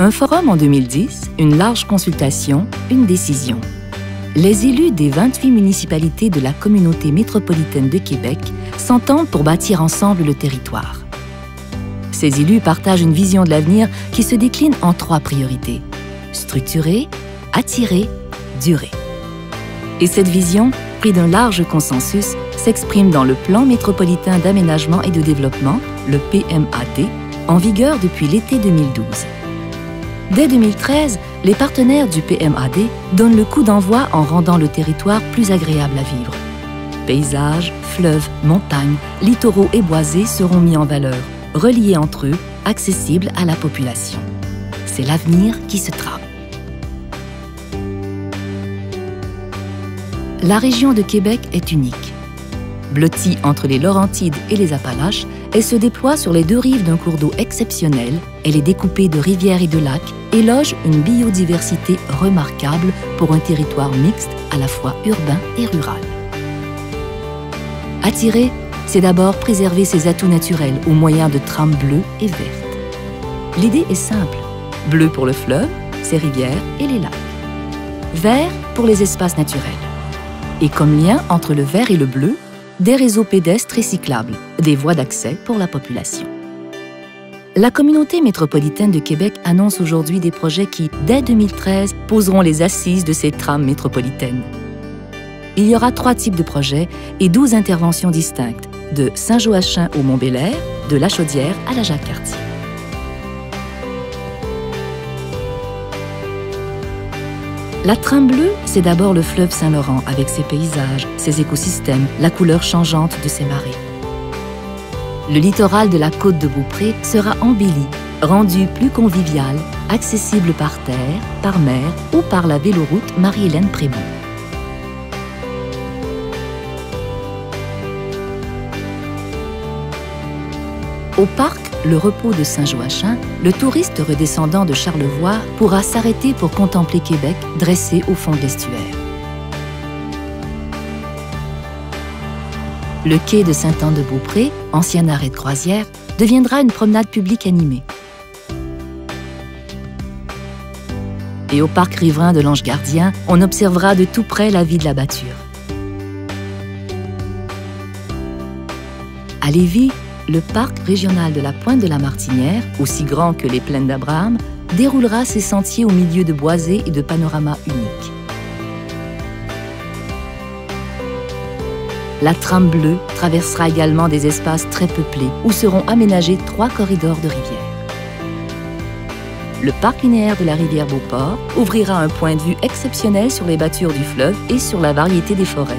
Un forum en 2010, une large consultation, une décision. Les élus des 28 municipalités de la communauté métropolitaine de Québec s'entendent pour bâtir ensemble le territoire. Ces élus partagent une vision de l'avenir qui se décline en 3 priorités: structurer, attirer, durer. Et cette vision, prise d'un large consensus, s'exprime dans le Plan métropolitain d'aménagement et de développement, le PMAD, en vigueur depuis l'été 2012. Dès 2013, les partenaires du PMAD donnent le coup d'envoi en rendant le territoire plus agréable à vivre. Paysages, fleuves, montagnes, littoraux et boisés seront mis en valeur, reliés entre eux, accessibles à la population. C'est l'avenir qui se trame. La région de Québec est unique. Blottie entre les Laurentides et les Appalaches, elle se déploie sur les 2 rives d'un cours d'eau exceptionnel, elle est découpée de rivières et de lacs et loge une biodiversité remarquable pour un territoire mixte à la fois urbain et rural. Attirer, c'est d'abord préserver ses atouts naturels au moyen de trames bleues et vertes. L'idée est simple: bleu pour le fleuve, ses rivières et les lacs. Vert pour les espaces naturels. Et comme lien entre le vert et le bleu, des réseaux pédestres et cyclables, des voies d'accès pour la population. La communauté métropolitaine de Québec annonce aujourd'hui des projets qui, dès 2013, poseront les assises de ces trames métropolitaines. Il y aura 3 types de projets et 12 interventions distinctes, de Saint-Joachim au Mont-Bélair, de La Chaudière à la Jacques-Cartier. La trame bleue, c'est d'abord le fleuve Saint-Laurent avec ses paysages, ses écosystèmes, la couleur changeante de ses marées. Le littoral de la côte de Beaupré sera embelli, rendu plus convivial, accessible par terre, par mer ou par la véloroute Marie-Hélène Prévost. Au parc Le Repos de Saint-Joachim, le touriste redescendant de Charlevoix pourra s'arrêter pour contempler Québec dressé au fond de l'estuaire. Le quai de Sainte-Anne-de-Beaupré, ancien arrêt de croisière, deviendra une promenade publique animée. Et au parc riverain de l'Ange-Gardien, on observera de tout près la vie de la Bâture. À Lévis, le parc régional de la Pointe de la Martinière, aussi grand que les plaines d'Abraham, déroulera ses sentiers au milieu de boisés et de panoramas uniques. La trame bleue traversera également des espaces très peuplés où seront aménagés 3 corridors de rivières. Le parc linéaire de la rivière Beauport ouvrira un point de vue exceptionnel sur les bâtures du fleuve et sur la variété des forêts.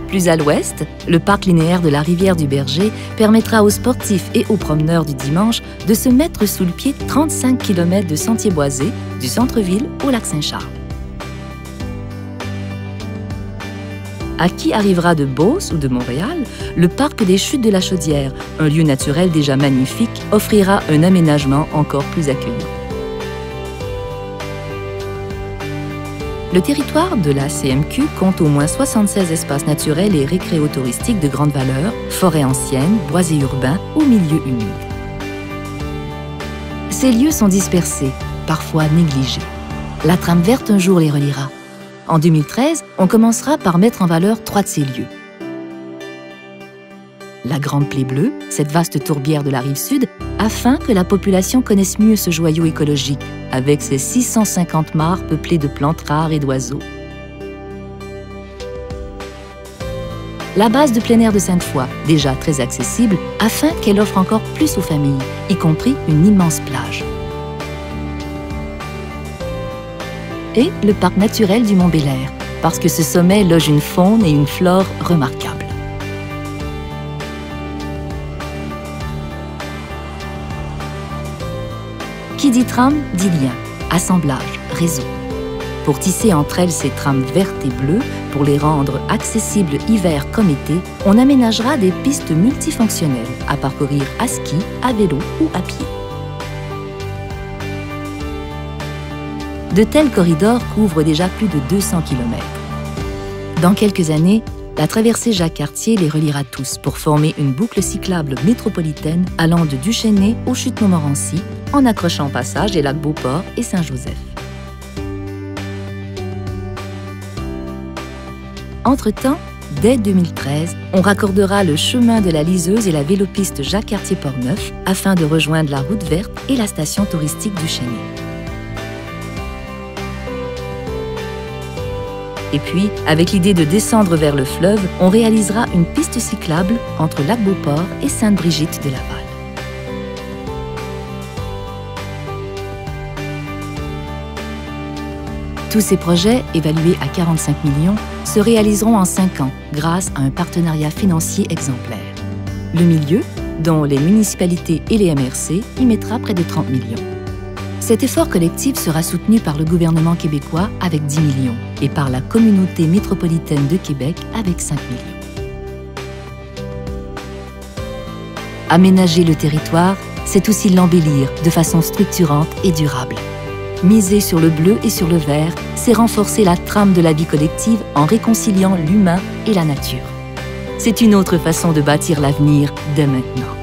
Plus à l'ouest, le parc linéaire de la rivière du Berger permettra aux sportifs et aux promeneurs du dimanche de se mettre sous le pied 35 km de sentiers boisés du centre-ville au lac Saint-Charles. À qui arrivera de Beauce ou de Montréal, le parc des Chutes de la Chaudière, un lieu naturel déjà magnifique, offrira un aménagement encore plus accueillant. Le territoire de la CMQ compte au moins 76 espaces naturels et récréotouristiques de grande valeur, forêts anciennes, boisés urbains ou milieux humides. Ces lieux sont dispersés, parfois négligés. La trame verte un jour les reliera. En 2013, on commencera par mettre en valeur 3 de ces lieux. La Grande Plaie Bleue, cette vaste tourbière de la Rive-Sud, afin que la population connaisse mieux ce joyau écologique, avec ses 650 mares peuplées de plantes rares et d'oiseaux. La base de plein air de Sainte-Foy, déjà très accessible, afin qu'elle offre encore plus aux familles, y compris une immense plage. Et le parc naturel du Mont-Bélair, parce que ce sommet loge une faune et une flore remarquables. Qui dit trame, dit lien, assemblage, réseau. Pour tisser entre elles ces trames vertes et bleues, pour les rendre accessibles hiver comme été, on aménagera des pistes multifonctionnelles à parcourir à ski, à vélo ou à pied. De tels corridors couvrent déjà plus de 200 km. Dans quelques années, la traversée Jacques-Cartier les reliera tous pour former une boucle cyclable métropolitaine allant de Duchesnay aux Chutes Montmorency, en accrochant au passage les lacs Beauport et Saint-Joseph. Entre-temps, dès 2013, on raccordera le chemin de la Liseuse et la vélopiste Jacques-Cartier-Portneuf afin de rejoindre la route verte et la station touristique du Chesnay. Et puis, avec l'idée de descendre vers le fleuve, on réalisera une piste cyclable entre Lac-Beauport et Sainte-Brigitte de Laval. Tous ces projets, évalués à 45 millions, se réaliseront en 5 ans grâce à un partenariat financier exemplaire. Le milieu, dont les municipalités et les MRC, y mettra près de 30 millions. Cet effort collectif sera soutenu par le gouvernement québécois avec 10 millions et par la communauté métropolitaine de Québec avec 5 millions. Aménager le territoire, c'est aussi l'embellir de façon structurante et durable. Miser sur le bleu et sur le vert, c'est renforcer la trame de la vie collective en réconciliant l'humain et la nature. C'est une autre façon de bâtir l'avenir dès maintenant.